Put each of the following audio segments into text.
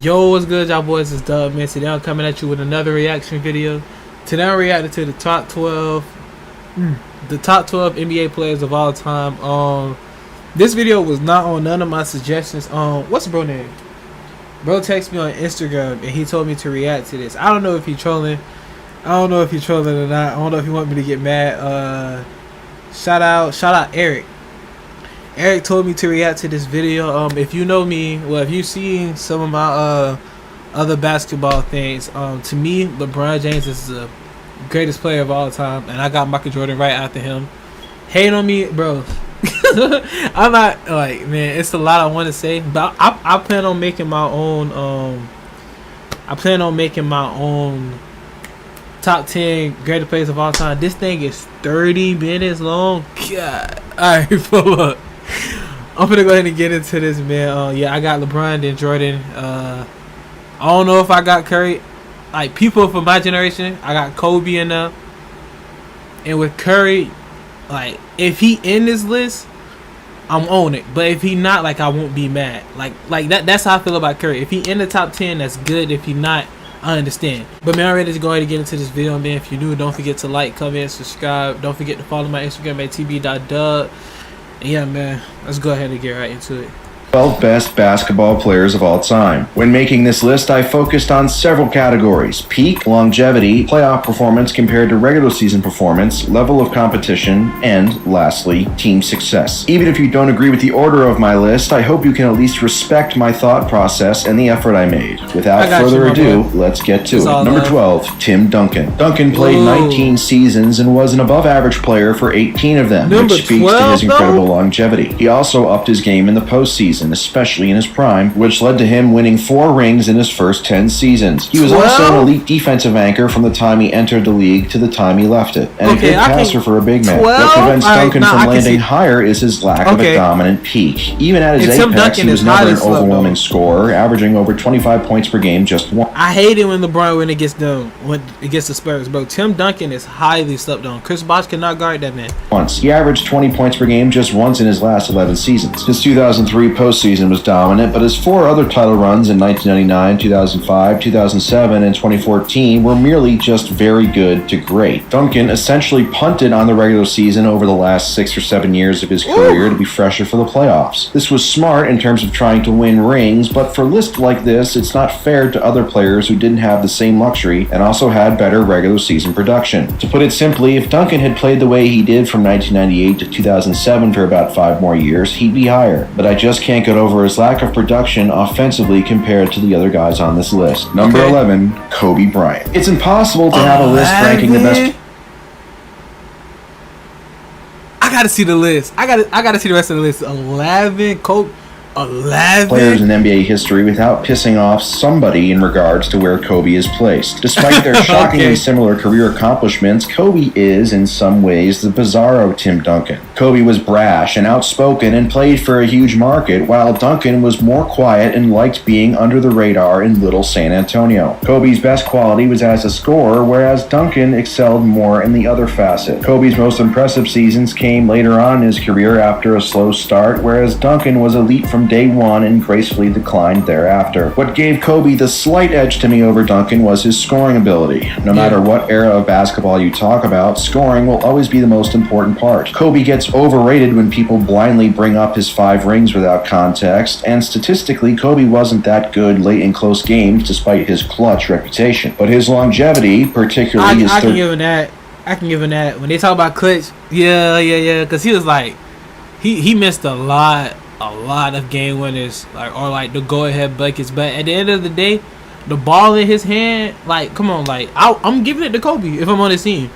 Yo, what's good, y'all boys? It's Dub, man. Today I'm coming at you with another reaction video. Today I'm reacting to the top 12 NBA players of all time. This video was not on none of my suggestions. What's bro name? Bro texted me on Instagram and he told me to react to this. I don't know if he's trolling. I don't know if he's trolling or not. I don't know if he want me to get mad. Shout out Eric. Eric told me to react to this video. If you know me, well, if you've seen some of my other basketball things, to me, LeBron James is the greatest player of all time, and I got Michael Jordan right after him. Hate on me, bro. I'm not like, man, it's a lot I want to say, but I plan on making my own. I plan on making my own top 10 greatest players of all time. This thing is 30 minutes long. God, all right, pull up. I'm gonna go ahead and get into this, man. Yeah, I got LeBron and Jordan. I don't know if I got Curry. Like, people from my generation, I got Kobe in there. And with Curry, like, if he in this list, I'm on it. But if he not, like, I won't be mad. Like that's how I feel about Curry. If he in the top 10, that's good. If he not, I understand. But man, I'm ready to go ahead and get into this video, man. If you're new, don't forget to like, comment, subscribe. Don't forget to follow my Instagram at tb.dub. Yeah, man, let's go ahead and get right into it. 12 best basketball players of all time. When making this list, I focused on several categories: peak, longevity, playoff performance compared to regular season performance, level of competition, and lastly, team success. Even if you don't agree with the order of my list, I hope you can at least respect my thought process and the effort I made. Without further ado, let's get to it. Number 12, Tim Duncan. Duncan played 19 seasons and was an above-average player for 18 of them, which speaks to his incredible longevity. He also upped his game in the postseason, especially in his prime, which led to him winning 4 rings in his first 10 seasons. He was also an elite defensive anchor from the time he entered the league to the time he left it, and a good passer for a big man. What prevents Duncan from landing higher is his lack of a dominant peak. Even at his apex, he was never an overwhelming scorer, averaging over 25 points per game just once. I hate it when LeBron when it gets done, when it gets the Spurs, bro. Tim Duncan is highly slept on. Chris Bosh cannot guard that man. He averaged 20 points per game just once in his last 11 seasons. His 2003 postseason was dominant, but his 4 other title runs in 1999, 2005, 2007, and 2014 were merely just very good to great. Duncan essentially punted on the regular season over the last 6 or 7 years of his career to be fresher for the playoffs. This was smart in terms of trying to win rings, but for lists like this, it's not fair to other players who didn't have the same luxury and also had better regular season production. To put it simply, if Duncan had played the way he did from 1998 to 2007 for about 5 more years, he'd be higher. But I just can't get over his lack of production offensively compared to the other guys on this list. Number 11, Kobe Bryant. It's impossible to have a list ranking the best. I gotta see the list. I gotta see the rest of the list. 11, Kobe. 11 players in NBA history without pissing off somebody in regards to where Kobe is placed. Despite their shockingly similar career accomplishments, Kobe is, in some ways, the bizarro Tim Duncan. Kobe was brash and outspoken and played for a huge market, while Duncan was more quiet and liked being under the radar in little San Antonio. Kobe's best quality was as a scorer, whereas Duncan excelled more in the other facet. Kobe's most impressive seasons came later on in his career after a slow start, whereas Duncan was elite from day one and gracefully declined thereafter. What gave Kobe the slight edge to me over Duncan was his scoring ability. No matter what era of basketball you talk about, scoring will always be the most important part. Kobe gets overrated when people blindly bring up his 5 rings without context, and statistically, Kobe wasn't that good late in close games despite his clutch reputation. But his longevity, particularly his I can give him that. I can give him that. When they talk about clutch, yeah, because he was like, he missed a lot of game winners, or the go-ahead buckets, but at the end of the day, the ball in his hand, like, come on, like, I'm giving it to Kobe if I'm on his team.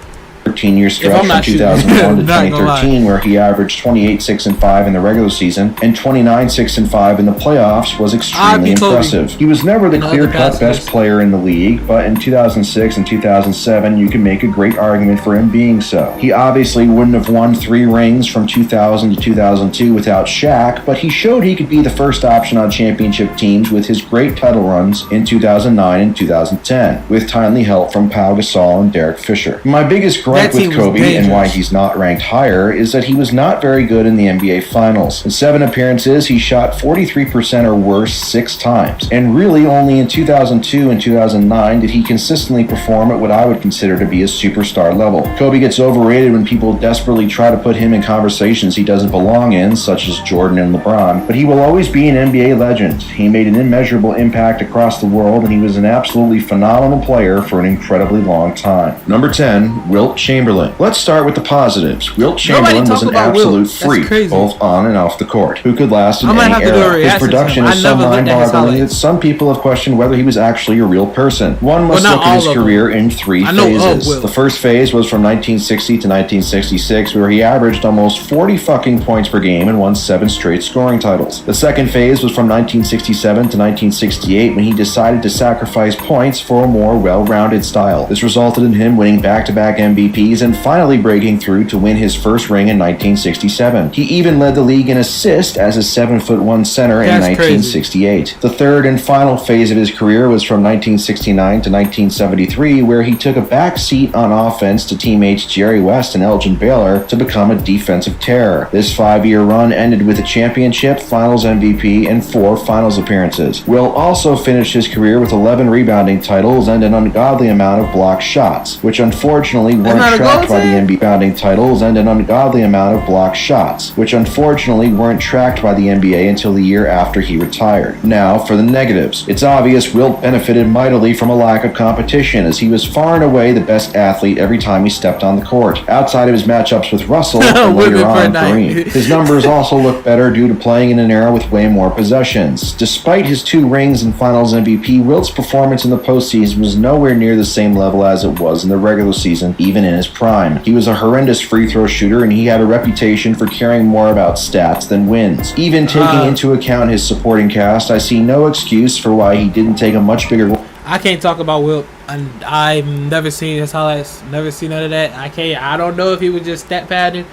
13-year stretch from 2001 to 2013 where he averaged 28, 6, and 5 in the regular season and 29, 6, and 5 in the playoffs was extremely impressive. He was never the clear-cut best player in the league, but in 2006 and 2007 you can make a great argument for him being so. He obviously wouldn't have won 3 rings from 2000 to 2002 without Shaq, but he showed he could be the first option on championship teams with his great title runs in 2009 and 2010, with timely help from Pau Gasol and Derek Fisher. My biggest correct with Kobe and why he's not ranked higher is that he was not very good in the NBA Finals. In 7 appearances, he shot 43% or worse 6 times. And really only in 2002 and 2009 did he consistently perform at what I would consider to be a superstar level. Kobe gets overrated when people desperately try to put him in conversations he doesn't belong in, such as Jordan and LeBron, but he will always be an NBA legend. He made an immeasurable impact across the world, and he was an absolutely phenomenal player for an incredibly long time. Number 10, Wilt Chamberlain. Let's start with the positives. Wilt Chamberlain was an absolute freak, both on and off the court, who could last in any era. His production is so mind-boggling that some people have questioned whether he was actually a real person. One must look at his career in 3 phases. The first phase was from 1960 to 1966, where he averaged almost 40 fucking points per game and won 7 straight scoring titles. The second phase was from 1967 to 1968, when he decided to sacrifice points for a more well-rounded style. This resulted in him winning back-to-back MVPs and finally breaking through to win his first ring in 1967. He even led the league in assists as a 7'1" center in 1968. The third and final phase of his career was from 1969 to 1973, where he took a back seat on offense to teammates Jerry West and Elgin Baylor to become a defensive terror. This 5-year run ended with a championship, finals MVP, and 4 finals appearances. Wilt also finished his career with 11 rebounding titles and an ungodly amount of blocked shots, which unfortunately weren't tracked by the NBA. Rebounding titles and an ungodly amount of blocked shots, which unfortunately weren't tracked by the NBA until the year after he retired. Now for the negatives. It's obvious Wilt benefited mightily from a lack of competition, as he was far and away the best athlete every time he stepped on the court, outside of his matchups with Russell and later on Kareem. His numbers also look better due to playing in an era with way more possessions. Despite his 2 rings and finals MVP, Wilt's performance in the postseason was nowhere near the same level as it was in the regular season, even in his prime. He was a horrendous free throw shooter, and he had a reputation for caring more about stats than wins. Even taking into account his supporting cast, I see no excuse for why he didn't take a much bigger role. I can't talk about Wilt. I've never seen his highlights, never seen none of that. I don't know if he was just stat padding.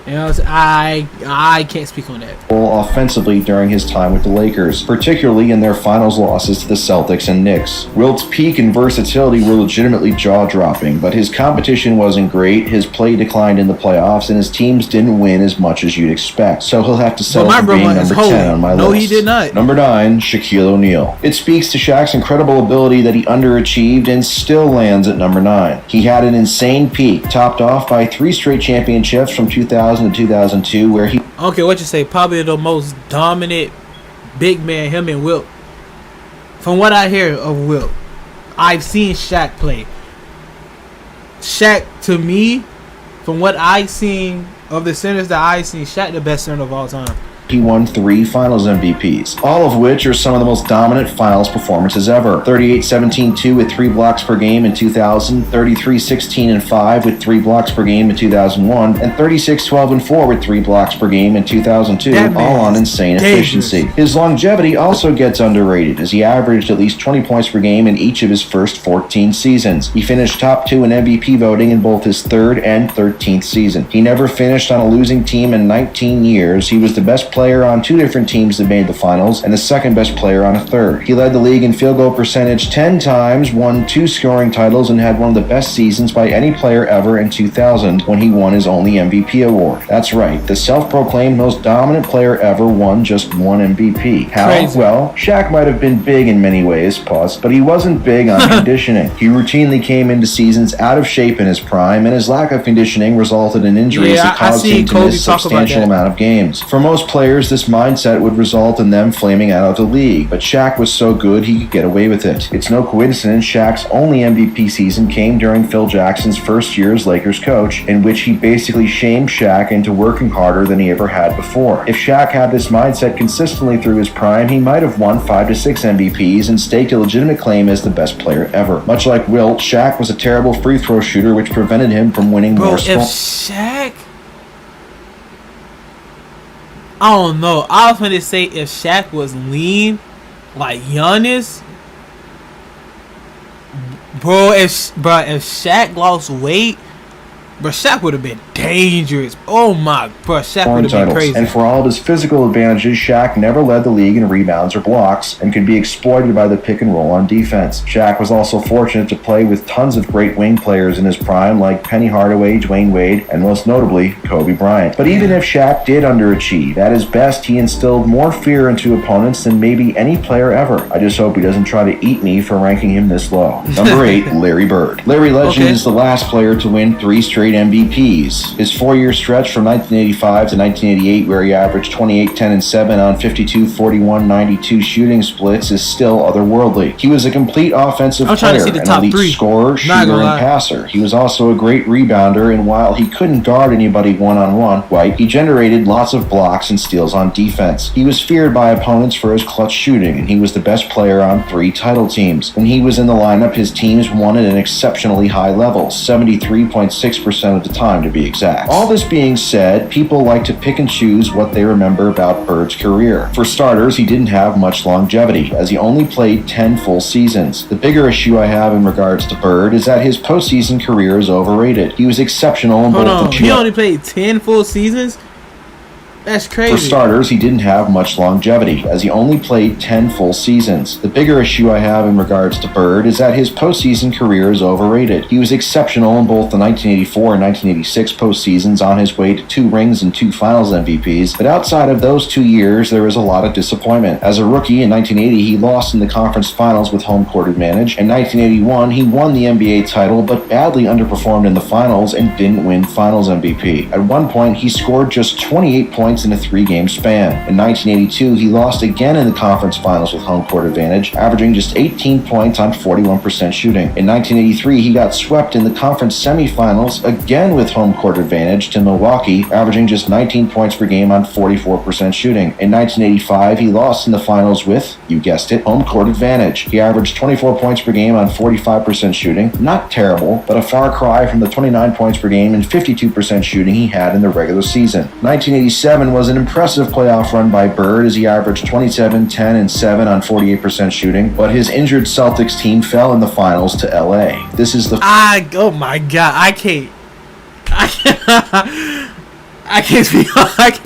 You know, I can't speak on that. Offensively during his time with the Lakers, particularly in their finals losses to the Celtics and Knicks. Wilt's peak and versatility were legitimately jaw-dropping, but his competition wasn't great, his play declined in the playoffs, and his teams didn't win as much as you'd expect. So he'll have to settle for being number 10 on my list. No, he did not. Number 9, Shaquille O'Neal. It speaks to Shaq's incredible ability that he underachieved and still lands at number 9. He had an insane peak, topped off by 3 straight championships from 2000 to 2002, where he... Okay, what you say? Probably the most dominant big man, him and Wilt. From what I hear of Wilt, I've seen Shaq play. Shaq, to me, from what I've seen of the centers that I've seen, Shaq the best center of all time. He won 3 finals MVPs, all of which are some of the most dominant finals performances ever. 38-17-2 with 3 blocks per game in 2000, 33-16-5 with 3 blocks per game in 2001, and 36-12-4 with 3 blocks per game in 2002, all on insane efficiency. His longevity also gets underrated, as he averaged at least 20 points per game in each of his first 14 seasons. He finished top 2 in MVP voting in both his 3rd and 13th season. He never finished on a losing team in 19 years. He was the best player on 2 different teams that made the finals, and the second best player on a 3rd. He led the league in field goal percentage 10 times, won 2 scoring titles, and had one of the best seasons by any player ever in 2000 when he won his only MVP award. That's right, the self-proclaimed most dominant player ever won just 1 MVP. How? Crazy. Well, Shaq might have been big in many ways, but he wasn't big on conditioning. He routinely came into seasons out of shape in his prime, and his lack of conditioning resulted in injuries that caused him to miss a substantial amount of games. For most players, this mindset would result in them flaming out of the league, but Shaq was so good he could get away with it. It's no coincidence Shaq's only MVP season came during Phil Jackson's first year as Lakers coach, in which he basically shamed Shaq into working harder than he ever had before. If Shaq had this mindset consistently through his prime, he might have won 5 to 6 MVPs and staked a legitimate claim as the best player ever. Much like Wilt, Shaq was a terrible free throw shooter, which prevented him from winning more scoring. I don't know. I was gonna say if Shaq was lean, like Giannis, bro. If Shaq lost weight, But Shaq would have been dangerous. Oh my, bro, Shaq would have been crazy. And for all of his physical advantages, Shaq never led the league in rebounds or blocks and could be exploited by the pick and roll on defense. Shaq was also fortunate to play with tons of great wing players in his prime like Penny Hardaway, Dwayne Wade, and most notably, Kobe Bryant. But even if Shaq did underachieve, at his best he instilled more fear into opponents than maybe any player ever. I just hope he doesn't try to eat me for ranking him this low. Number 8, Larry Bird. Larry Legend is the last player to win 3 straight MVPs. His 4-year stretch from 1985 to 1988, where he averaged 28, 10, and 7 on 52, 41, 92 shooting splits, is still otherworldly. He was a complete offensive player, an elite scorer, shooter, and passer. He was also a great rebounder, and while he couldn't guard anybody one-on-one, he generated lots of blocks and steals on defense. He was feared by opponents for his clutch shooting, and he was the best player on 3 title teams. When he was in the lineup, his teams won at an exceptionally high level, 73.6% of the time to be exact. All this being said, people like to pick and choose what they remember about Bird's career. For starters, he didn't have much longevity, as he only played 10 full seasons. The bigger issue I have in regards to Bird is that his postseason career is overrated. He was exceptional in both the He only played 10 full seasons? That's crazy. For starters, he didn't have much longevity, as he only played 10 full seasons. The bigger issue I have in regards to Bird is that his postseason career is overrated. He was exceptional in both the 1984 and 1986 postseasons, on his way to 2 rings and 2 finals MVPs, but outside of those 2 years, there was a lot of disappointment. As a rookie in 1980, he lost in the conference finals with home court advantage. In 1981, he won the NBA title, but badly underperformed in the finals and didn't win finals MVP. At one point, he scored just 28 points in a 3-game span. In 1982, he lost again in the conference finals with home court advantage, averaging just 18 points on 41% shooting. In 1983, he got swept in the conference semifinals, again with home court advantage, to Milwaukee, averaging just 19 points per game on 44% shooting. In 1985, he lost in the finals with, you guessed it, home court advantage. He averaged 24 points per game on 45% shooting. Not terrible, but a far cry from the 29 points per game and 52% shooting he had in the regular season. 1987 was an impressive playoff run by Bird, as he averaged 27, 10, and 7 on 48% shooting, but his injured Celtics team fell in the finals to LA. This is the oh my god, I can't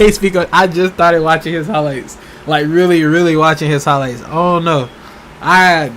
speak on. I just started watching his highlights, like really watching his highlights. Oh no, I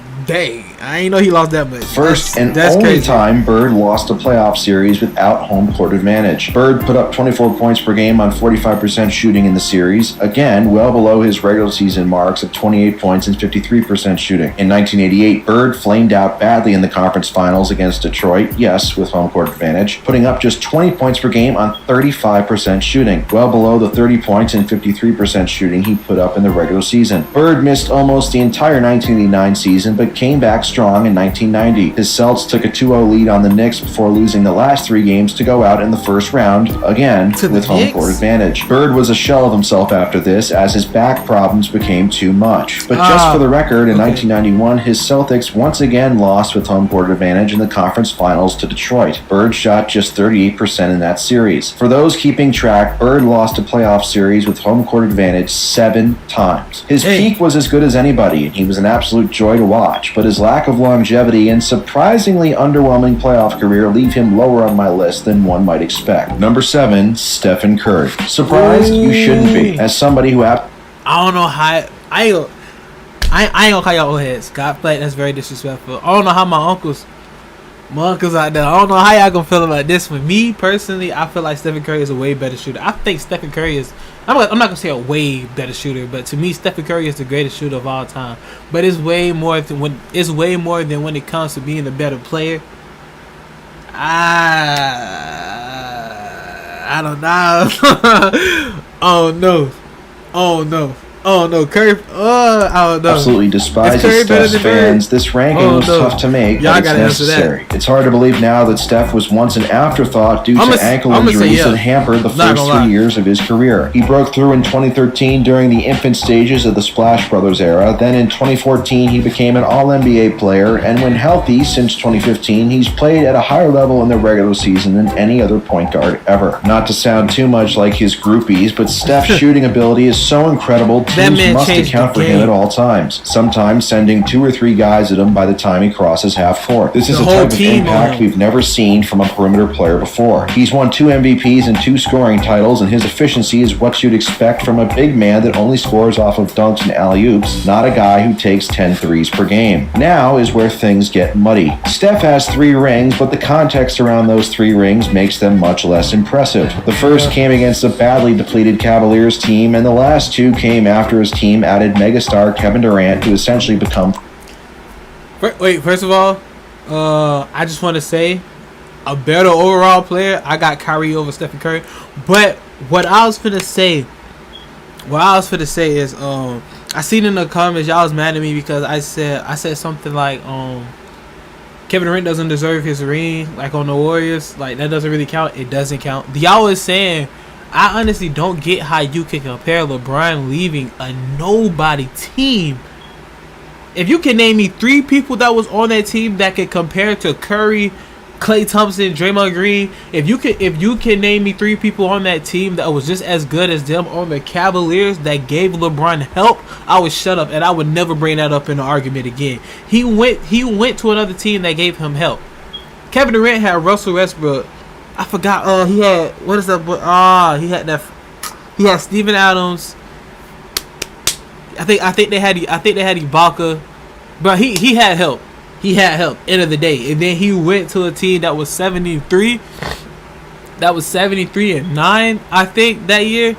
ain't know he lost that much. First and only crazy time Bird lost a playoff series without home court advantage. Bird put up 24 points per game on 45% shooting in the series, again well below his regular season marks of 28 points and 53% shooting. In 1988, Bird flamed out badly in the conference finals against Detroit, yes, with home court advantage, putting up just 20 points per game on 35% shooting, well below the 30 points and 53% shooting he put up in the regular season. Bird missed almost the entire 1989 season, but came back strong in 1990. His Celts took a 2-0 lead on the Knicks before losing the last 3 games to go out in the first round, again with home court advantage. Bird was a shell of himself after this, as his back problems became too much. But just for the record, in 1991, his Celtics once again lost with home court advantage in the conference finals to Detroit. Bird shot just 38% in that series. For those keeping track, Bird lost a playoff series with home court advantage 7 times. His peak was as good as anybody, and he was an absolute joy to watch, but his lack of longevity and surprisingly underwhelming playoff career leave him lower on my list than one might expect. Number 7, Stephen Curry. Surprised? You shouldn't be. As somebody who I don't know how I ain't gonna call y'all old heads. God play, that's very disrespectful. I don't know how my uncles out there, I don't know how y'all gonna feel about this one. Me personally, I feel like Stephen Curry is a way better shooter. I think Stephen Curry is, I'm not gonna say a way better shooter, but to me, Stephen Curry is the greatest shooter of all time. But it's way more than when it comes to being a better player. I don't know. Oh no, Curry. I don't know. Absolutely despise Steph's fans. This ranking was tough to make, but it's necessary. It's hard to believe now that Steph was once an afterthought due to ankle injuries that hampered the first 3 years of his career. He broke through in 2013 during the infant stages of the Splash Brothers era. Then in 2014, he became an All-NBA player, and when healthy since 2015, he's played at a higher level in the regular season than any other point guard ever. Not to sound too much like his groupies, but Steph's shooting ability is so incredible, teams man must changed account the for him game. at all times, sometimes sending 2 or 3 guys at him by the time he crosses half court. This is The a whole type of team impact on him. we've never seen from a perimeter player before. He's won 2 MVPs and 2 scoring titles, and his efficiency is what you'd expect from a big man that only scores off of dunks and alley-oops, not a guy who takes 10 threes per game. Now is where things get muddy. Steph has 3 rings, but the context around those 3 rings makes them much less impressive. The first came against a badly depleted Cavaliers team, and the last 2 came after his team added megastar Kevin Durant to essentially become... Wait, first of all, I just want to say, a better overall player, I got Kyrie over Stephen Curry. But what I was finna say is, I seen in the comments y'all was mad at me because I said something like, Kevin Durant doesn't deserve his ring, like on the Warriors. Like, that doesn't really count. It doesn't count. Y'all was saying, I honestly don't get how you can compare LeBron leaving a nobody team. If you can name me 3 people that was on that team that could compare to Curry, Klay Thompson, Draymond Green, if you can name me 3 people on that team that was just as good as them on the Cavaliers that gave LeBron help, I would shut up and I would never bring that up in the argument again. He went to another team that gave him help. Kevin Durant had Russell Westbrook. I forgot. He had what is that? He had Steven Adams. I think they had Ibaka, but he had help. He had help. End of the day, and then he went to a team that was 73. That was 73-9, I think, that year.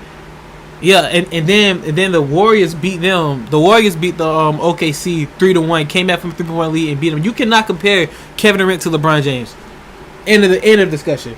Yeah, and then the Warriors beat them. The Warriors beat the OKC 3-1. Came back from 3-1 lead and beat them. You cannot compare Kevin Durant to LeBron James. End of discussion.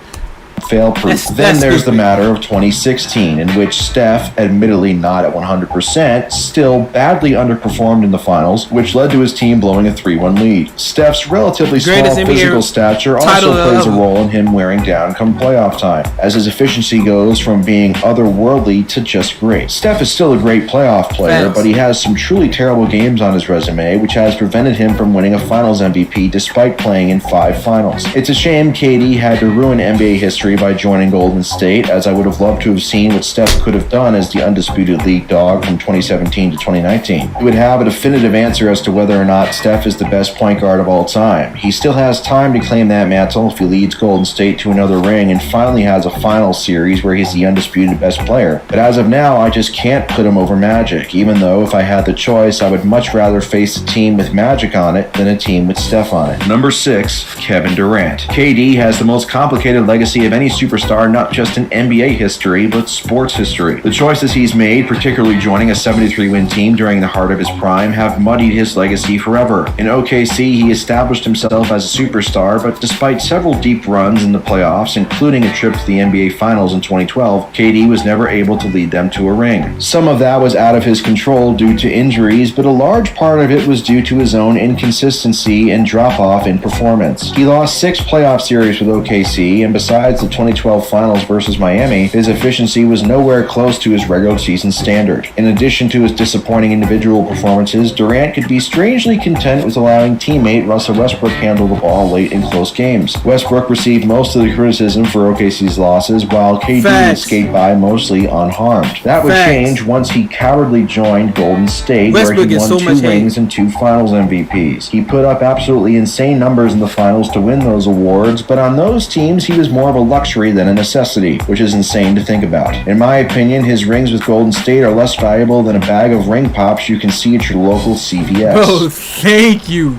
fail-proof. Then there's the matter of 2016, in which Steph, admittedly not at 100%, still badly underperformed in the finals, which led to his team blowing a 3-1 lead. Steph's relatively small physical stature also plays a role in him wearing down come playoff time, as his efficiency goes from being otherworldly to just great. Steph is still a great playoff player, but he has some truly terrible games on his resume, which has prevented him from winning a finals MVP despite playing in 5 finals. It's a shame KD had to ruin NBA history by joining Golden State, as I would have loved to have seen what Steph could have done as the undisputed league dog from 2017 to 2019. We would have a definitive answer as to whether or not Steph is the best point guard of all time. He still has time to claim that mantle if he leads Golden State to another ring and finally has a finals series where he's the undisputed best player. But as of now, I just can't put him over Magic, even though if I had the choice, I would much rather face a team with Magic on it than a team with Steph on it. Number 6, Kevin Durant. KD has the most complicated legacy of any superstar, not just in NBA history, but sports history. The choices he's made, particularly joining a 73-win team during the heart of his prime, have muddied his legacy forever. In OKC, he established himself as a superstar, but despite several deep runs in the playoffs, including a trip to the NBA Finals in 2012, KD was never able to lead them to a ring. Some of that was out of his control due to injuries, but a large part of it was due to his own inconsistency and drop-off in performance. He lost 6 playoff series with OKC, and besides the 2012 Finals versus Miami, his efficiency was nowhere close to his regular season standard. In addition to his disappointing individual performances, Durant could be strangely content with allowing teammate Russell Westbrook handle the ball late in close games. Westbrook received most of the criticism for OKC's losses, while KD escaped by mostly unharmed. That would change once he cowardly joined Golden State, Westbrook where he won 2 rings and 2 Finals MVPs. He put up absolutely insane numbers in the finals to win those awards, but on those teams he was more of a luxury than a necessity, which is insane to think about. In my opinion, his rings with Golden State are less valuable than a bag of ring pops you can see at your local CVS. Bro, thank you.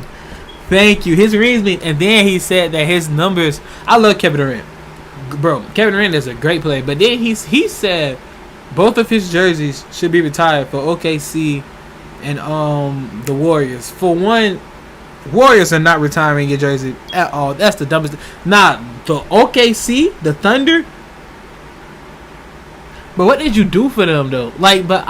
Thank you. His rings mean, and then he said that his numbers, I love Kevin Durant. Bro, Kevin Durant is a great player, but then he said both of his jerseys should be retired for OKC and the Warriors. For one, Warriors are not retiring your jersey at all. That's the dumbest. Nah, the OKC, the Thunder. But what did you do for them though? Like, but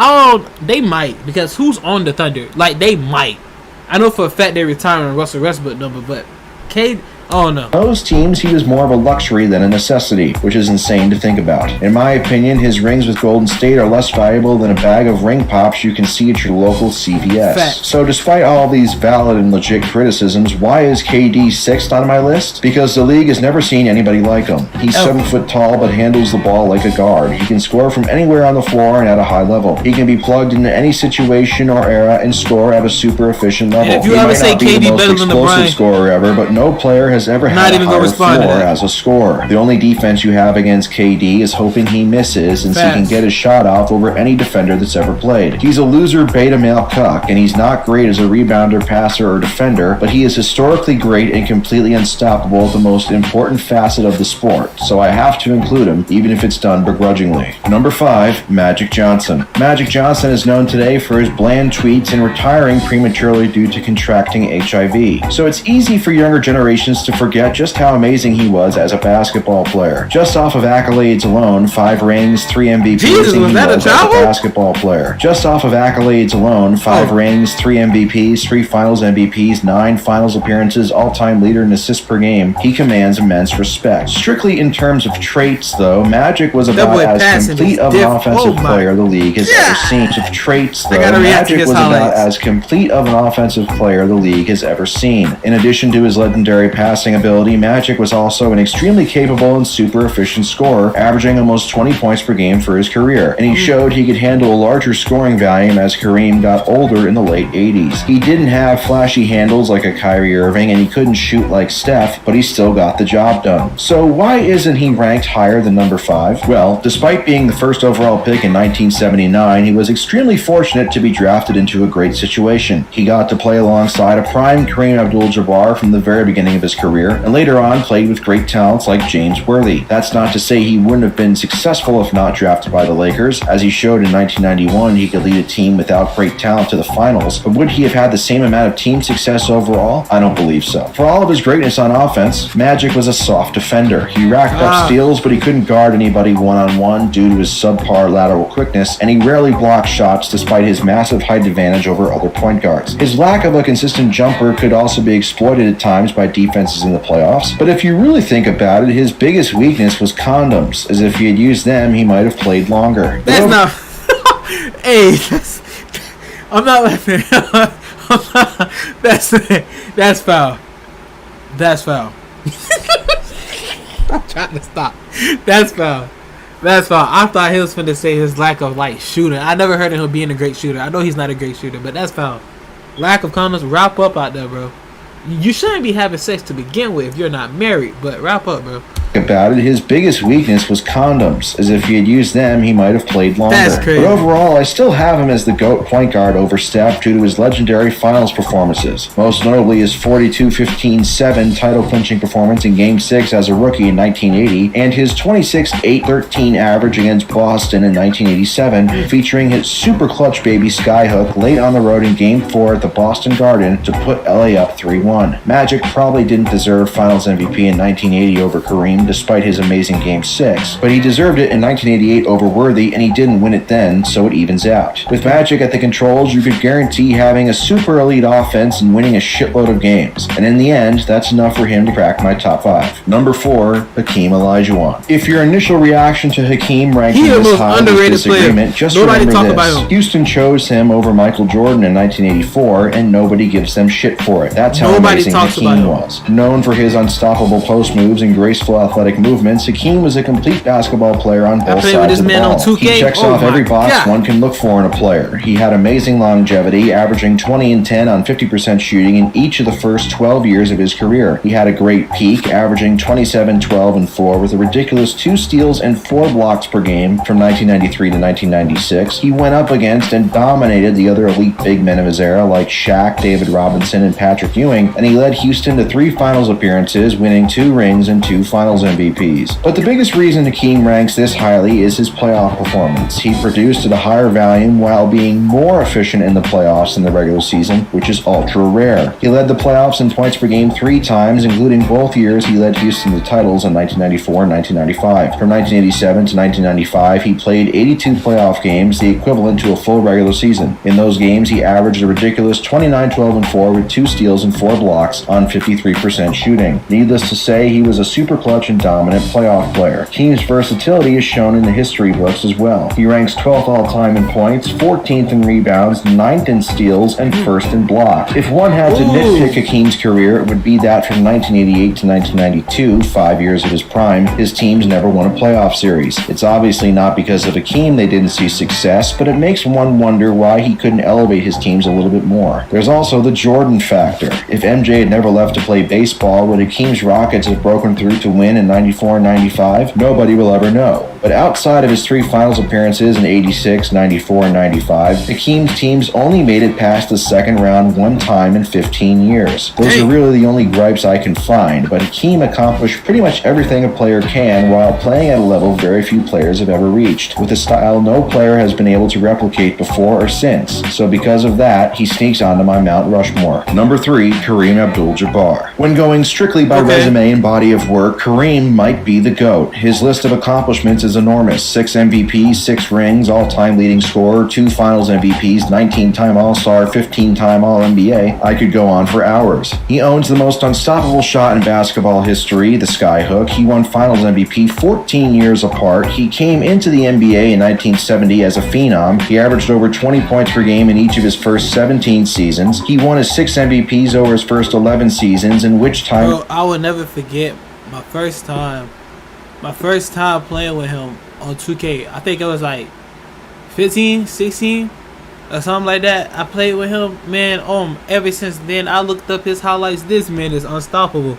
they might, because who's on the Thunder? Like, they might. I know for a fact they're retiring Russell Westbrook number, but Oh no. Most teams, he was more of a luxury than a necessity, which is insane to think about. In my opinion, his rings with Golden State are less valuable than a bag of ring pops you can see at your local CVS. Fact. So despite all these valid and legit criticisms, why is KD 6th on my list? Because the league has never seen anybody like him. He's 7 foot tall but handles the ball like a guard. He can score from anywhere on the floor and at a high level. He can be plugged into any situation or era and score at a super efficient level. And if you ever say KD better than LeBron, scorer ever, but no player has ever had a higher floor as a scorer. The only defense you have against KD is hoping he misses and so he can get his shot off over any defender that's ever played. He's a loser beta male cuck, and he's not great as a rebounder, passer, or defender, but he is historically great and completely unstoppable at the most important facet of the sport, so I have to include him, even if it's done begrudgingly. Number 5, Magic Johnson. Magic Johnson is known today for his bland tweets and retiring prematurely due to contracting HIV. So it's easy for younger generations to forget just how amazing he was as a basketball player. Just off of accolades alone, 5 rings, 3 MVPs, Jesus, was that a child? Basketball player. Just off of accolades alone, 5 rings, 3 MVPs, 3 finals MVPs, 9 finals appearances, all-time leader in assists per game. He commands immense respect. Strictly in terms of traits, though, Magic was about as complete of an offensive player the league has ever seen. Of traits, though, Magic was about as complete of an offensive player the league has ever seen. In addition to his legendary passing ability, Magic was also an extremely capable and super efficient scorer, averaging almost 20 points per game for his career, and he showed he could handle a larger scoring volume as Kareem got older in the late 80s. He didn't have flashy handles like a Kyrie Irving, and he couldn't shoot like Steph, but he still got the job done. So why isn't he ranked higher than number 5? Well, despite being the first overall pick in 1979, he was extremely fortunate to be drafted into a great situation. He got to play alongside a prime Kareem Abdul-Jabbar from the very beginning of his career, and later on played with great talents like James Worthy. That's not to say he wouldn't have been successful if not drafted by the Lakers. As he showed in 1991, he could lead a team without great talent to the finals, but would he have had the same amount of team success overall? I don't believe so. For all of his greatness on offense, Magic was a soft defender. He racked up steals, but he couldn't guard anybody one-on-one due to his subpar lateral quickness, and he rarely blocked shots despite his massive height advantage over other point guards. His lack of a consistent jumper could also be exploited at times by defenses in the playoffs, but if you really think about it, his biggest weakness was condoms, as if he had used them, he might have played longer. That's not... Hey, I'm not laughing. That's foul. That's foul. I'm trying to stop. That's foul. That's foul. I thought he was finna say his lack of like shooting. I never heard of him being a great shooter. I know he's not a great shooter, but that's foul. Lack of condoms. Wrap up out there, bro. You shouldn't be having sex to begin with if you're not married, but wrap up, bro. About it, his biggest weakness was condoms, as if he had used them, he might have played longer. That's crazy. But overall, I still have him as the GOAT point guard over Steph due to his legendary finals performances, most notably his 42-15-7 title-clinching performance in Game 6 as a rookie in 1980, and his 26-8-13 average against Boston in 1987, featuring his super clutch baby skyhook late on the road in Game 4 at the Boston Garden to put LA up 3-1. Magic probably didn't deserve Finals MVP in 1980 over Kareem, despite his amazing Game 6, but he deserved it in 1988 over Worthy, and he didn't win it then, so it evens out. With Magic at the controls, you could guarantee having a super elite offense and winning a shitload of games, and in the end, that's enough for him to crack my top 5. Number 4, Hakeem Olajuwon. If your initial reaction to Hakeem ranking this high is disagreement, just remember this. Houston chose him over Michael Jordan in 1984, and nobody gives them shit for it. That's how amazing Hakeem was. Known for his unstoppable post moves and graceful athletic movements, Hakeem was a complete basketball player on both sides of the ball. He checks off every box one can look for in a player. He had amazing longevity, averaging 20 and 10 on 50% shooting in each of the first 12 years of his career. He had a great peak, averaging 27, 12, and 4 with a ridiculous 2 steals and 4 blocks per game from 1993 to 1996. He went up against and dominated the other elite big men of his era like Shaq, David Robinson, and Patrick Ewing, and he led Houston to 3 finals appearances, winning 2 rings and 2 finals finals MVPs. But the biggest reason Hakeem ranks this highly is his playoff performance. He produced at a higher volume while being more efficient in the playoffs than the regular season, which is ultra rare. He led the playoffs in points per game 3 times, including both years he led Houston to titles in 1994 and 1995. From 1987 to 1995, he played 82 playoff games, the equivalent to a full regular season. In those games, he averaged a ridiculous 29, 12, and 4 with 2 steals and 4 blocks on 53% shooting. Needless to say, he was a super clutch and dominant playoff player. Hakeem's versatility is shown in the history books as well. He ranks 12th all-time in points, 14th in rebounds, 9th in steals, and 1st in blocks. If one had to nitpick Hakeem's career, it would be that from 1988 to 1992, 5 years of his prime, his teams never won a playoff series. It's obviously not because of Hakeem they didn't see success, but it makes one wonder why he couldn't elevate his teams a little bit more. There's also the Jordan factor. If MJ had never left to play baseball, would Hakeem's Rockets have broken through to win in 94 and 95? Nobody will ever know. But outside of his 3 finals appearances in 86, 94, and 95, Hakeem's teams only made it past the second round 1 time in 15 years. Those are really the only gripes I can find, but Hakeem accomplished pretty much everything a player can while playing at a level very few players have ever reached, with a style no player has been able to replicate before or since. So because of that, he sneaks onto my Mount Rushmore. Number 3, Kareem Abdul-Jabbar. When going strictly by resume and body of work, Kareem might be the GOAT. His list of accomplishments is enormous. 6 MVPs, 6 rings, all-time leading scorer, 2 finals MVPs, 19-time All-Star, 15-time All-NBA. I could go on for hours. He owns the most unstoppable shot in basketball history, the skyhook. He won finals MVP 14 years apart. He came into the NBA in 1970 as a phenom. He averaged over 20 points per game in each of his first 17 seasons. He won his 6 MVPs over his first 11 seasons, in which time... Bro, I will never forget my first time playing with him on 2K. I think it was like 15, 16 or something like that. I played with him, man. Ever since then, I looked up his highlights. This man is unstoppable.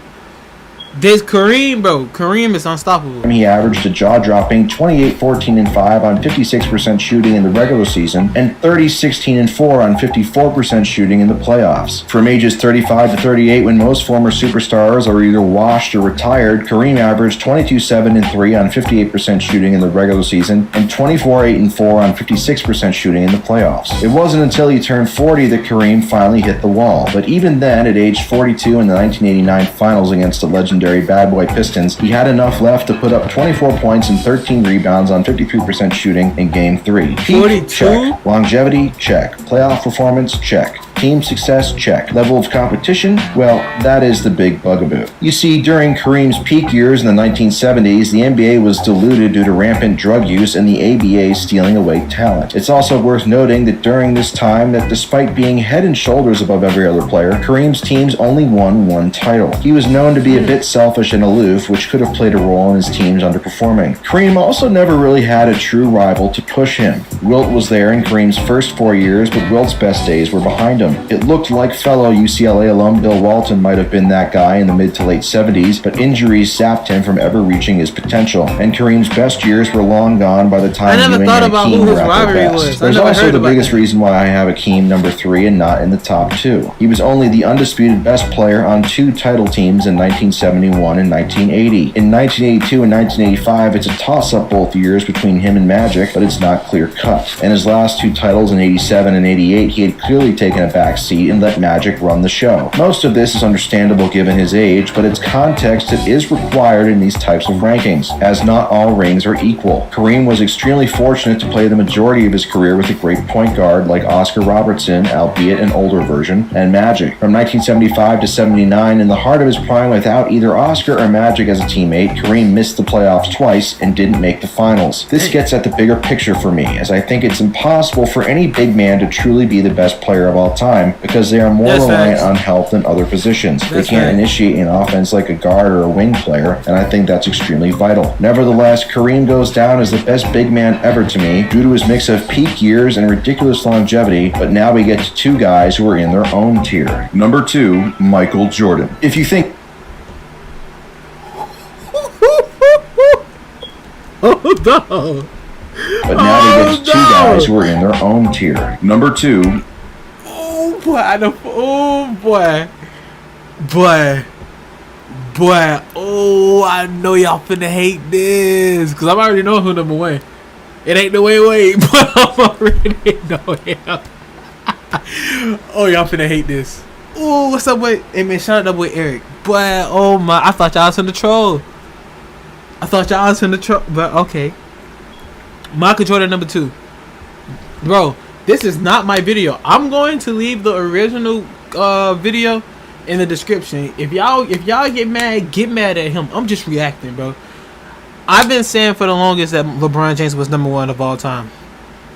This Kareem, bro. Kareem is unstoppable. He averaged a jaw-dropping 28, 14, and 5 on 56% shooting in the regular season and 30, 16, and 4 on 54% shooting in the playoffs. From ages 35 to 38, when most former superstars are either washed or retired, Kareem averaged 22, 7, and 3 on 58% shooting in the regular season and 24, 8, and 4 on 56% shooting in the playoffs. It wasn't until he turned 40 that Kareem finally hit the wall, but even then, at age 42 in the 1989 finals against the legendary Bad Boy Pistons, he had enough left to put up 24 points and 13 rebounds on 53% shooting in Game 3. 42? Check. Longevity? Check. Playoff performance? Check. Team success? Check. Level of competition? Well, that is the big bugaboo. You see, during Kareem's peak years in the 1970s, the NBA was diluted due to rampant drug use and the ABA stealing away talent. It's also worth noting that during this time, that despite being head and shoulders above every other player, Kareem's teams only won 1 title. He was known to be a bit selfish and aloof, which could have played a role in his team's underperforming. Kareem also never really had a true rival to push him. Wilt was there in Kareem's first 4 years, but Wilt's best days were behind him. It looked like fellow UCLA alum Bill Walton might have been that guy in the mid to late 70s, but injuries sapped him from ever reaching his potential, and Kareem's best years were long gone by the time Ewing and Hakeem were at their best. There's also the biggest reason why I have Hakeem number 3 and not in the top 2. He was only the undisputed best player on 2 title teams in 1971 and 1980. In 1982 and 1985, it's a toss-up both years between him and Magic, but it's not clear-cut. In his last 2 titles in 87 and 88, he had clearly taken a back seat and let Magic run the show. Most of this is understandable given his age, but it's context that is required in these types of rankings, as not all rings are equal. Kareem was extremely fortunate to play the majority of his career with a great point guard like Oscar Robertson, albeit an older version, and Magic. From 1975 to 79, in the heart of his prime without either Oscar or Magic as a teammate, Kareem missed the playoffs twice and didn't make the finals. This gets at the bigger picture for me, as I think it's impossible for any big man to truly be the best player of all time, because they are more reliant on help than other positions. They can't initiate an offense like a guard or a wing player, and I think that's extremely vital. Nevertheless, Kareem goes down as the best big man ever to me due to his mix of peak years and ridiculous longevity, but now we get to 2 guys who are in their own tier. Number 2, Michael Jordan. If you think Hold on. But now we get to 2 guys who are in their own tier. Number 2. Oh boy, I know. Oh boy. Oh Oh, I know y'all finna hate this. Because I already know who number one. It ain't the way Wade, but I'm already know him. Oh, y'all finna hate this. Oh, what's up with... Hey, man, shout out with Eric. But, oh, my... I thought y'all was finna troll. But, okay. Michael Jordan number 2. Bro, this is not my video. I'm going to leave the original video in the description. If y'all get mad at him. I'm just reacting, bro. I've been saying for the longest that LeBron James was number 1 of all time.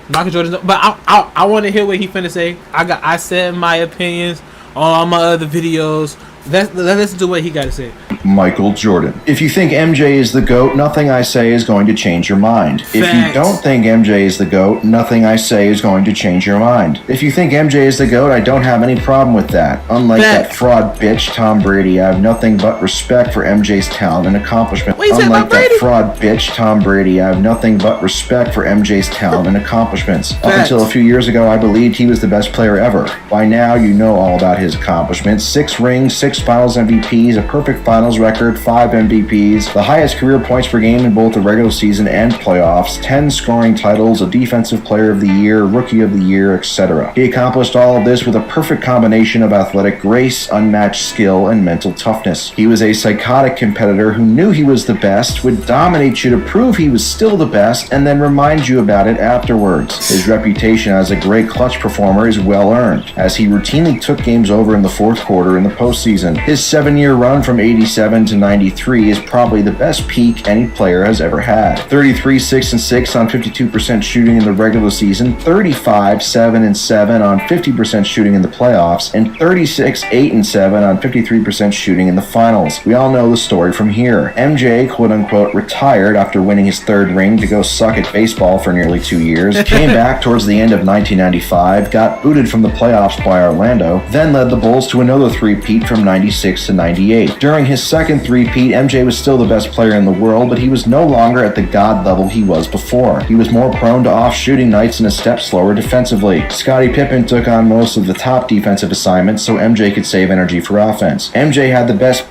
Michael Jordan, but I want to hear what he finna say. I said my opinions on all my other videos. Let's listen to what he got to say. Michael Jordan. If you think MJ is the GOAT, nothing I say is going to change your mind. Facts. If you don't think MJ is the GOAT, nothing I say is going to change your mind. If you think MJ is the GOAT, I don't have any problem with that. Unlike that fraud bitch Tom Brady, I have nothing but respect for MJ's talent and accomplishment. Unlike that fraud bitch Tom Brady, I have nothing but respect for MJ's talent and accomplishments. Up until a few years ago, I believed he was the best player ever. By now, you know all about his accomplishments. 6 rings, 6 finals MVPs, a perfect finals record, 5 MVPs, the highest career points per game in both the regular season and playoffs, 10 scoring titles, a defensive player of the year, rookie of the year, etc. He accomplished all of this with a perfect combination of athletic grace, unmatched skill, and mental toughness. He was a psychotic competitor who knew he was the best, would dominate you to prove he was still the best, and then remind you about it afterwards. His reputation as a great clutch performer is well earned, as he routinely took games over in the fourth quarter in the postseason. His 7-year run from 87 to 93 is probably the best peak any player has ever had. 33, 6, and 6 on 52% shooting in the regular season, 35, 7, and 7 on 50% shooting in the playoffs, and 36, 8, and 7 on 53% shooting in the finals. We all know the story from here. MJ, quote-unquote, retired after winning his 3rd ring to go suck at baseball for nearly 2 years, came back towards the end of 1995, got booted from the playoffs by Orlando, then led the Bulls to another three-peat from 96 to 98. During his second three-peat, MJ was still the best player in the world, but he was no longer at the god level he was before. He was more prone to off-shooting nights and a step slower defensively. Scottie Pippen took on most of the top defensive assignments so MJ could save energy for offense. MJ had the best...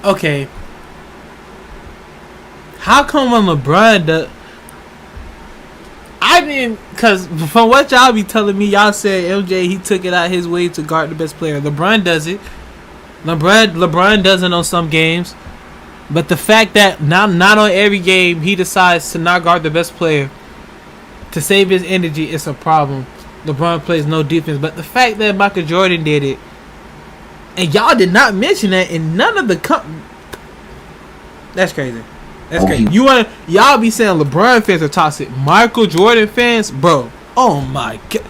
Okay. How come when LeBron does... I didn't... Because from what y'all be telling me, y'all said MJ, he took it out his way to guard the best player. LeBron does it. LeBron doesn't on some games. But the fact that not on every game he decides to not guard the best player to save his energy, it's a problem. LeBron plays no defense. But the fact that Michael Jordan did it, and y'all did not mention that in none of the... That's crazy. That's crazy. Y'all be saying LeBron fans are toxic. Michael Jordan fans, bro. Oh my god.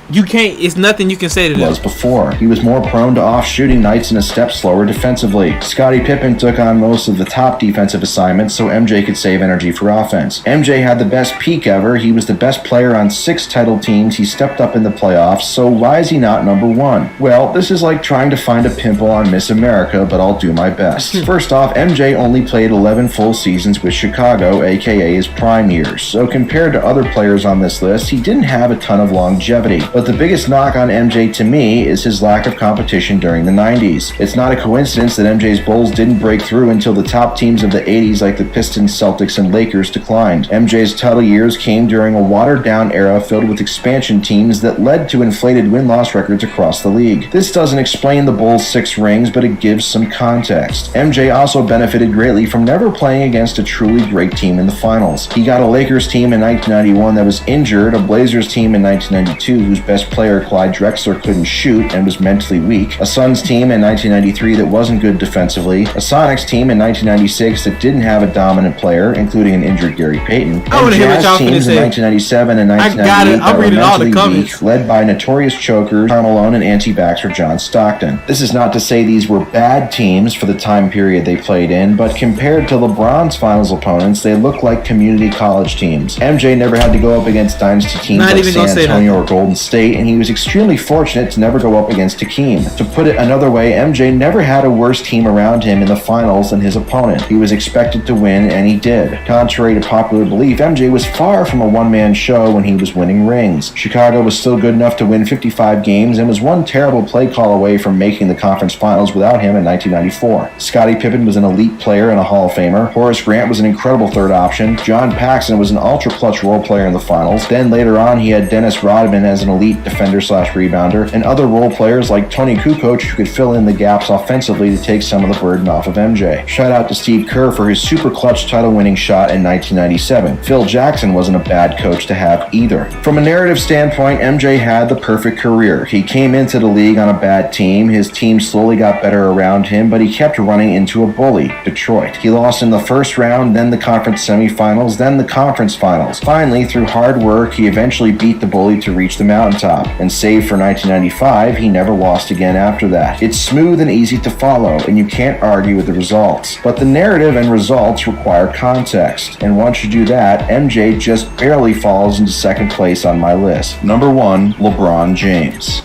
You can't. It's nothing you can say to that. Was before. He was more prone to off-shooting nights and a step slower defensively. Scottie Pippen took on most of the top defensive assignments so MJ could save energy for offense. MJ had the best peak ever. He was the best player on 6 title teams. He stepped up in the playoffs, so why is he not number 1? Well, this is like trying to find a pimple on Miss America, but I'll do my best. First off, MJ only played 11 full seasons with Chicago, aka his prime years, so compared to other players on this list, he didn't have a ton of longevity. But the biggest knock on MJ to me is his lack of competition during the 90s. It's not a coincidence that MJ's Bulls didn't break through until the top teams of the 80s like the Pistons, Celtics, and Lakers declined. MJ's title years came during a watered-down era filled with expansion teams that led to inflated win-loss records across the league. This doesn't explain the Bulls' 6 rings, but it gives some context. MJ also benefited greatly from never playing against a truly great team in the finals. He got a Lakers team in 1991 that was injured, a Blazers team in 1992 whose best player Clyde Drexler couldn't shoot and was mentally weak, a Suns team in 1993 that wasn't good defensively, a Sonics team in 1996 that didn't have a dominant player, including an injured Gary Payton, and Jazz teams in 1997 and 1998 that were mentally weak, led by notorious chokers Karl Malone and anti-vaxxer John Stockton. This is not to say these were bad teams for the time period they played in, but compared to LeBron's finals opponents, they look like community college teams. MJ never had to go up against dynasty teams like San Antonio or Golden State. State, and he was extremely fortunate to never go up against HAKEEM. To put it another way, MJ never had a worse team around him in the finals than his opponent. He was expected to win, and he did. Contrary to popular belief, MJ was far from a one-man show when he was winning rings. Chicago was still good enough to win 55 games and was one terrible play call away from making the conference finals without him in 1994. Scottie Pippen was an elite player and a Hall of Famer. Horace Grant was an incredible third option. John Paxson was an ultra-clutch role player in the finals. Then later on, he had Dennis Rodman as an elite defender/rebounder, and other role players like Tony Kukoc who could fill in the gaps offensively to take some of the burden off of MJ. Shout out to Steve Kerr for his super clutch title-winning shot in 1997. Phil Jackson wasn't a bad coach to have either. From a narrative standpoint, MJ had the perfect career. He came into the league on a bad team. His team slowly got better around him, but he kept running into a bully, Detroit. He lost in the first round, then the conference semifinals, then the conference finals. Finally, through hard work, he eventually beat the bully to reach the mountaintop. And save for 1995, he never lost again after that. It's smooth and easy to follow, and you can't argue with the results. But the narrative and results require context. And once you do that, MJ just barely falls into second place on my list. Number 1, LeBron James.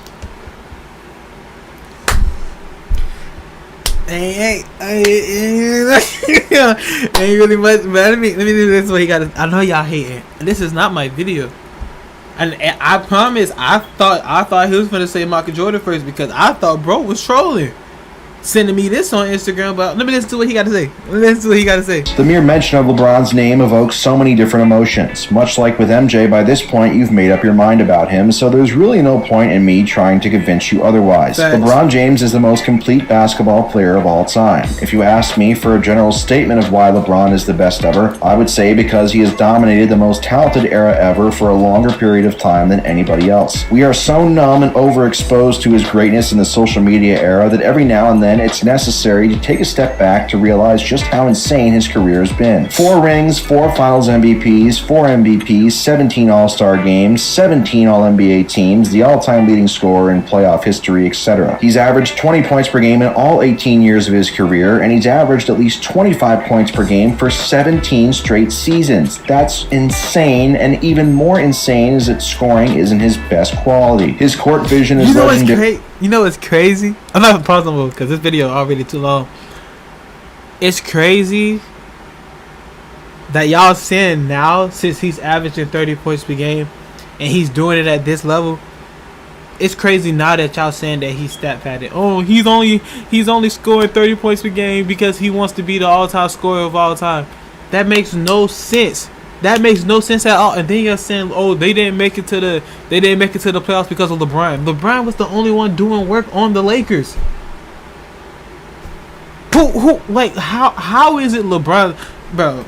Ain't really much, but let me do this way. I know y'all hating. This is not my video, and I promise. I thought he was gonna say Michael Jordan first because I thought bro was trolling, sending me this on Instagram. But let me listen to what he got to say. The mere mention of LeBron's name evokes so many different emotions. Much like with MJ, by this point you've made up your mind about him, so there's really no point in me trying to convince you otherwise. Thanks. LeBron James is the most complete basketball player of all time. If you ask me for a general statement of why LeBron is the best ever, I would say because he has dominated the most talented era ever for a longer period of time than anybody else. We are so numb and overexposed to his greatness in the social media era that every now and then it's necessary to take a step back to realize just how insane his career has been. 4 rings, 4 Finals MVPs, 4 MVPs, 17 All-Star games, 17 All-NBA teams, the all-time leading scorer in playoff history, etc. He's averaged 20 points per game in all 18 years of his career, and he's averaged at least 25 points per game for 17 straight seasons. That's insane, and even more insane is that scoring isn't his best quality. His court vision is legendary. You know what's crazy? I'm not pausing because this video already too long. It's crazy that y'all saying now, since he's averaging 30 points per game and he's doing it at this level, it's crazy now that y'all saying that he's stat padded. Oh, he's only scoring 30 points per game because he wants to be the all-time scorer of all time. That makes no sense. That makes no sense at all. And then you're saying, oh, they didn't make it to the playoffs because of LeBron. LeBron was the only one doing work on the Lakers. How is it LeBron, bro?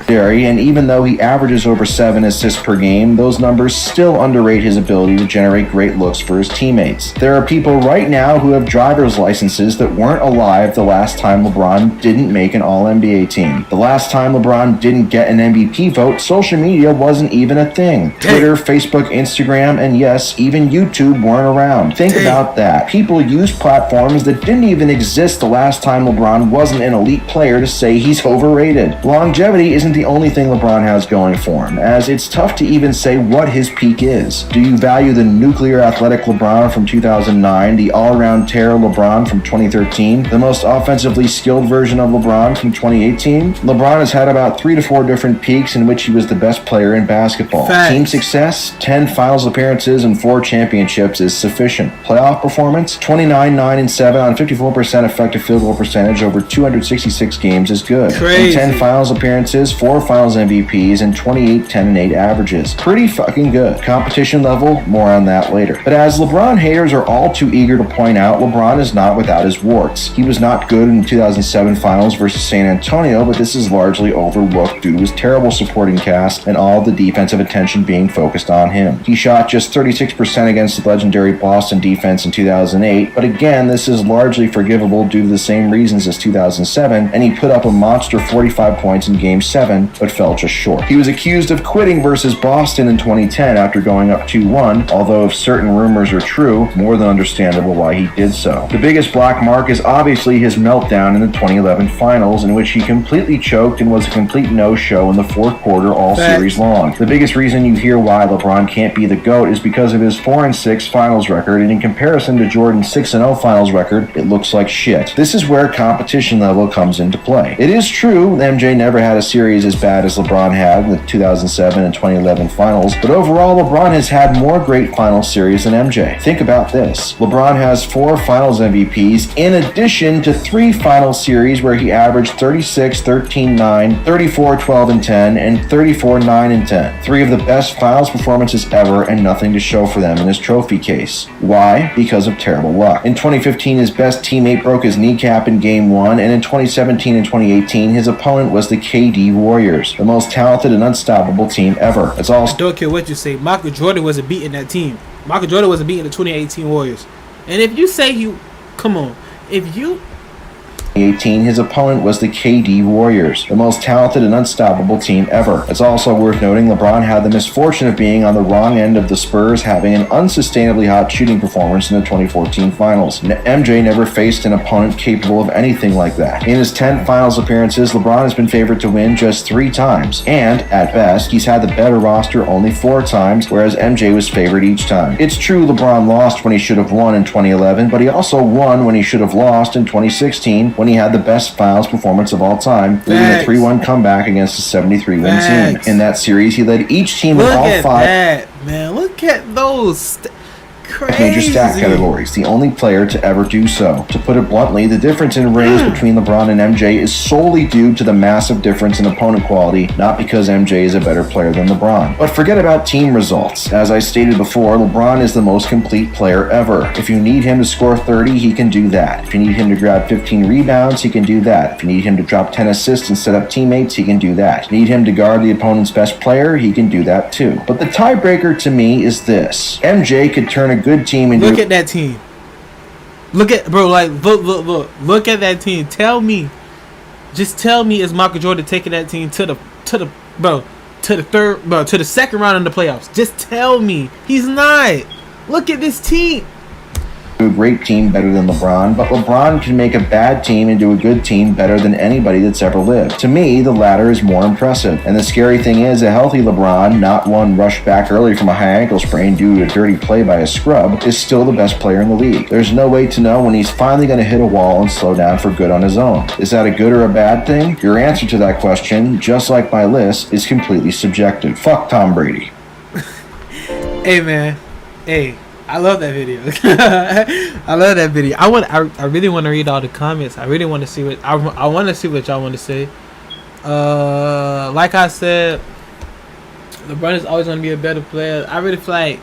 And even though he averages over 7 assists per game, those numbers still underrate his ability to generate great looks for his teammates. There are people right now who have driver's licenses that weren't alive the last time LeBron didn't make an All-NBA team. The last time LeBron didn't get an MVP vote, social media wasn't even a thing. Twitter, Facebook, Instagram, and yes, even YouTube weren't around. Think about that. People use platforms that didn't even exist the last time LeBron wasn't an elite player to say he's overrated. Longevity isn't the only thing LeBron has going for him, as it's tough to even say what his peak is. Do you value the nuclear athletic LeBron from 2009, the all-around terror LeBron from 2013, the most offensively skilled version of LeBron from 2018? LeBron has had about 3 to 4 different peaks in which he was the best player in basketball. Facts. Team success, 10 finals appearances and 4 championships is sufficient. Playoff performance, 29, 9, and 7 on 54% effective field goal percentage over 266 games is good. Crazy. And 10 finals appearances, 4 Finals MVPs, and 28, 10, and 8 averages. Pretty fucking good. Competition level, more on that later. But as LeBron haters are all too eager to point out, LeBron is not without his warts. He was not good in the 2007 Finals versus San Antonio, but this is largely overlooked due to his terrible supporting cast and all the defensive attention being focused on him. He shot just 36% against the legendary Boston defense in 2008, but again, this is largely forgivable due to the same reasons as 2007, and he put up a monster 45 points in Game 7. 2007, but fell just short. He was accused of quitting versus Boston in 2010 after going up 2-1, although if certain rumors are true, more than understandable why he did so. The biggest black mark is obviously his meltdown in the 2011 finals, in which he completely choked and was a complete no-show in the fourth quarter all series long. The biggest reason you hear why LeBron can't be the GOAT is because of his 4-6 finals record, and in comparison to Jordan's 6-0 finals record, it looks like shit. This is where competition level comes into play. It is true MJ never had a series as bad as LeBron had in the 2007 and 2011 finals, but overall LeBron has had more great final series than MJ. Think about this. LeBron has 4 finals MVPs in addition to 3 final series where he averaged 36, 13, 9, 34, 12, and 10, and 34, 9, and 10. 3 of the best finals performances ever and nothing to show for them in his trophy case. Why? Because of terrible luck. In 2015, his best teammate broke his kneecap in Game 1, and in 2017 and 2018, his opponent was the KD Warriors, the most talented and unstoppable team ever. It's all. I don't care what you say. Michael Jordan wasn't beating that team. Michael Jordan wasn't beating the 2018 Warriors. And if you say you, come on, if you. 2018, his opponent was the KD Warriors, the most talented and unstoppable team ever. It's also worth noting LeBron had the misfortune of being on the wrong end of the Spurs having an unsustainably hot shooting performance in the 2014 finals. MJ never faced an opponent capable of anything like that. In his 10 finals appearances, LeBron has been favored to win just 3 times, and, at best, he's had the better roster only 4 times, whereas MJ was favored each time. It's true LeBron lost when he should have won in 2011, but he also won when he should have lost in 2016, when he had the best finals performance of all time, leading a 3-1 comeback against a 73-win team. In that series, he led each team in all 5. Look at that, man. Look at those. Crazy. Major stat categories, the only player to ever do so. To put it bluntly, the difference in rings between LeBron and MJ is solely due to the massive difference in opponent quality, not because MJ is a better player than LeBron. But forget about team results. As I stated before, LeBron is the most complete player ever. If you need him to score 30, he can do that. If you need him to grab 15 rebounds, he can do that. If you need him to drop 10 assists and set up teammates, he can do that. If you need him to guard the opponent's best player, he can do that too. But the tiebreaker to me is this. MJ could turn a good team into... Look at that team. Look at, bro, like, look at that team. Tell me. Just tell me, is Michael Jordan taking that team to the second round in the playoffs? Just tell me. He's not. Look at this team. A great team better than LeBron, but LeBron can make a bad team into a good team better than anybody that's ever lived. To me, the latter is more impressive. And the scary thing is, a healthy LeBron, not one rushed back early from a high ankle sprain due to a dirty play by a scrub, is still the best player in the league. There's no way to know when he's finally going to hit a wall and slow down for good on his own. Is that a good or a bad thing? Your answer to that question, just like my list, is completely subjective. Fuck Tom Brady. Hey, man. Hey. I love that video. I love that video. I really want to read all the comments. I really want to see what I want to see what y'all want to say. Like I said, LeBron is always going to be a better player. I really feel like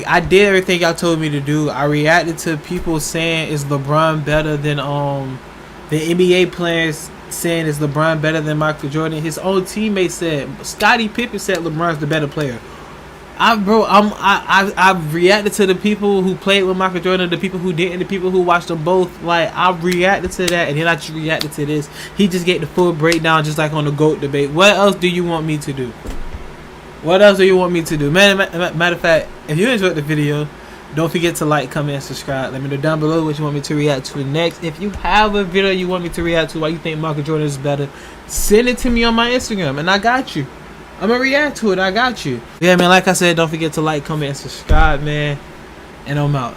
I did everything y'all told me to do. I reacted to people saying is LeBron better than the NBA players saying is LeBron better than Michael Jordan. His own teammates said, Scottie Pippen said LeBron's the better player. I've reacted to the people who played with Michael Jordan, the people who didn't, the people who watched them both. Like, I've reacted to that, and then I just reacted to this. He just gave the full breakdown, just like on the GOAT debate. What else do you want me to do? What else do you want me to do? Matter of fact, if you enjoyed the video, don't forget to like, comment, and subscribe. Let me know down below what you want me to react to next. If you have a video you want me to react to, why you think Michael Jordan is better, send it to me on my Instagram, and I got you. I'm gonna react to it. I got you. Yeah, man, like I said, don't forget to like, comment, and subscribe, man. And I'm out.